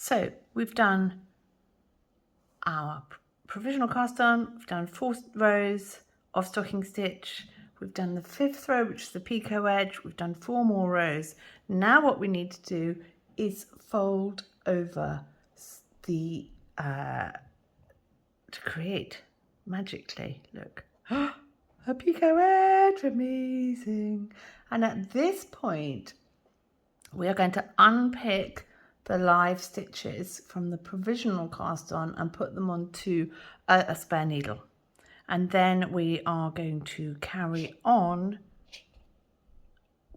So we've done our provisional cast on, we've done 4 rows of stocking stitch, we've done the 5th row, which is the picot edge, we've done 4 more rows. Now what we need to do is fold over the to create magically, look, a picot edge, amazing. And at this point we are going to unpick the live stitches from the provisional cast on and put them onto a spare needle, and then we are going to carry on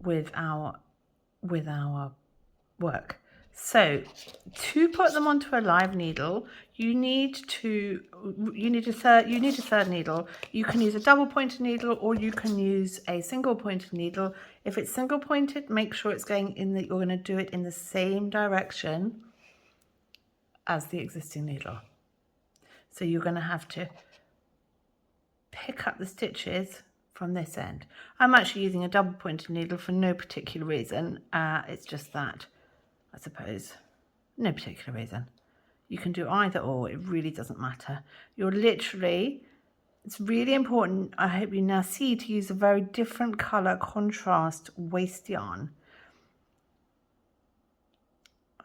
with our work. So to put them onto a live needle, you need a third needle. You can use a double pointed needle or you can use a single pointed needle. If it's single pointed, make sure it's going in that you're going to do it in the same direction as the existing needle. So you're going to have to pick up the stitches from this end. I'm actually using a double pointed needle for no particular reason. It's just that, I suppose, no particular reason. You can do either or, it really doesn't matter. You're literally, it's really important, I hope you now see, to use a very different colour contrast waste yarn.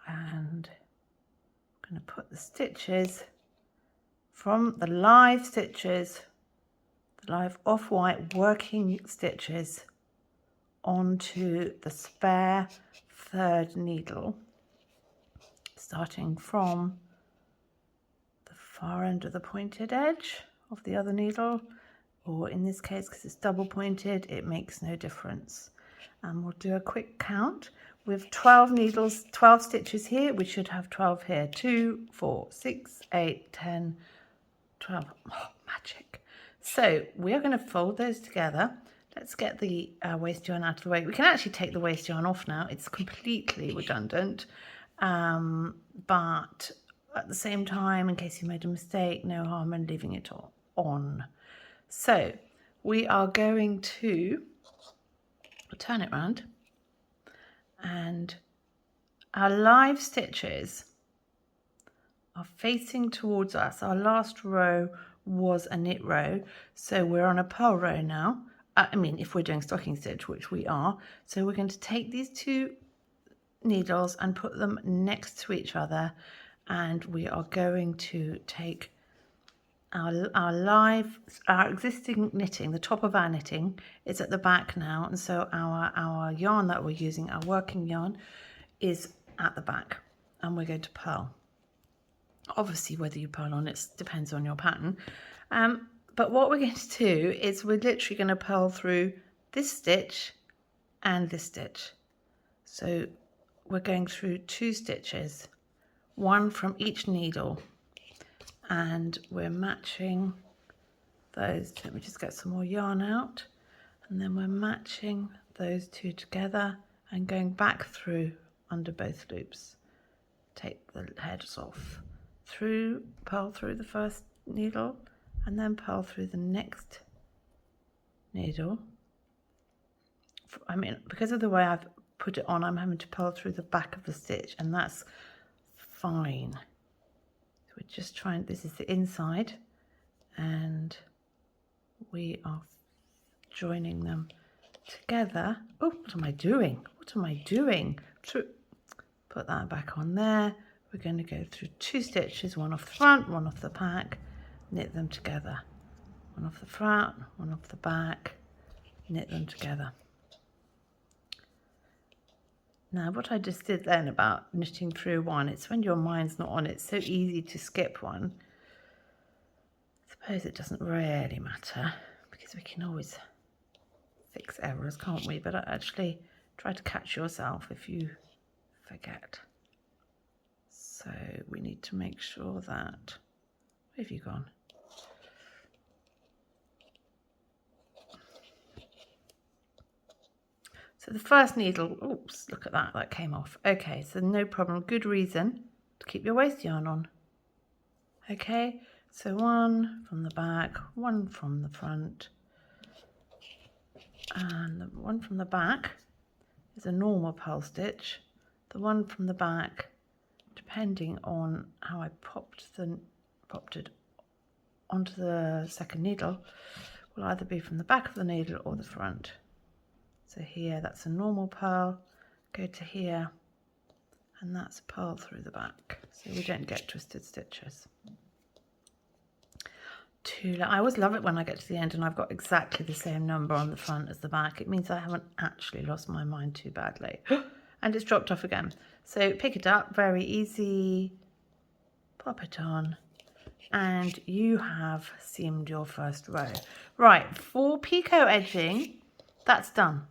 And I'm going to put the stitches from the live stitches, the live off-white working stitches, onto the spare third needle, starting from the far end of the pointed edge of the other needle, or in this case, because it's double pointed, it makes no difference. And we'll do a quick count. With 12 needles, 12 stitches here, we should have 12 here. 2, 4, 6, 8, 10, 12. Oh, magic. So we are going to fold those together. Let's get the waste yarn out of the way. We can actually take the waste yarn off now. It's completely redundant. But at the same time, in case you made a mistake, no harm in leaving it on. So we are going to turn it round, and our live stitches are facing towards us. Our last row was a knit row, so we're on a purl row now. I mean, if we're doing stocking stitch, which we are. So we're going to take these 2 needles and put them next to each other, and we are going to take our existing knitting, the top of our knitting is at the back now, and so our yarn that we're using, our working yarn, is at the back, and we're going to purl. Obviously whether you purl on it depends on your pattern, but what we're going to do is we're literally going to purl through this stitch and this stitch. So we're going through 2 stitches, 1 from each needle, and we're matching those. Let me just get some more yarn out, and then we're matching those 2 together and going back through under both loops. Take the heads off, through, purl through the first needle, and then purl through the next needle. I mean, because of the way I've put it on, I'm having to purl through the back of the stitch, and that's fine. So we're just trying, this is the inside, and we are joining them together. Oh, what am I doing? What am I doing? Put that back on there. We're going to go through 2 stitches, 1 off the front, 1 off the back, knit them together. 1 off the front, 1 off the back, knit them together. Now, what I just did then about knitting through 1, it's when your mind's not on it, it's so easy to skip 1. I suppose it doesn't really matter, because we can always fix errors, can't we? But actually try to catch yourself if you forget. So we need to make sure that, where have you gone? So the first needle, oops, look at that, that came off. Okay, so no problem, good reason to keep your waste yarn on. Okay, so 1 from the back, 1 from the front, and the 1 from the back is a normal purl stitch. The 1 from the back to depending on how I popped it onto the second needle, will either be from the back of the needle or the front. So here, that's a normal purl, go to here, and that's a purl through the back, so we don't get twisted stitches. I always love it when I get to the end and I've got exactly the same number on the front as the back. It means I haven't actually lost my mind too badly. And it's dropped off again. So pick it up, very easy, pop it on, and you have seamed your first row. Right, for picot edging, that's done.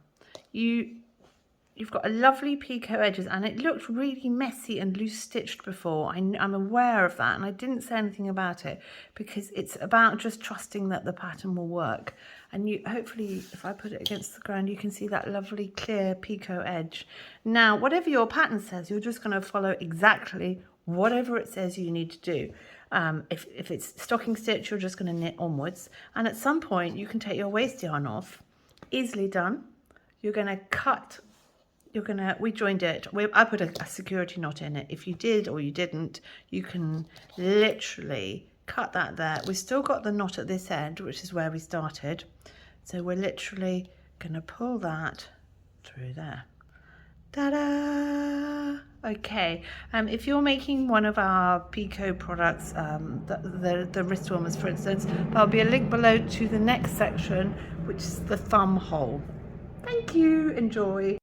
You've got a lovely picot edges, and it looked really messy and loose stitched before. I'm aware of that, and I didn't say anything about it because it's about just trusting that the pattern will work. And you hopefully, if I put it against the ground, you can see that lovely clear picot edge. Now, whatever your pattern says, you're just going to follow exactly whatever it says you need to do. If it's stocking stitch, you're just going to knit onwards, and at some point you can take your waist yarn off. Easily done. You're going to cut. We joined it. I put a security knot in it. If you did or you didn't, you can literally cut that there. We've still got the knot at this end, which is where we started. So we're literally going to pull that through there. Ta-da! Okay, if you're making one of our Picot products, the wrist warmers for instance, there'll be a link below to the next section, which is the thumb hole. Thank you, enjoy.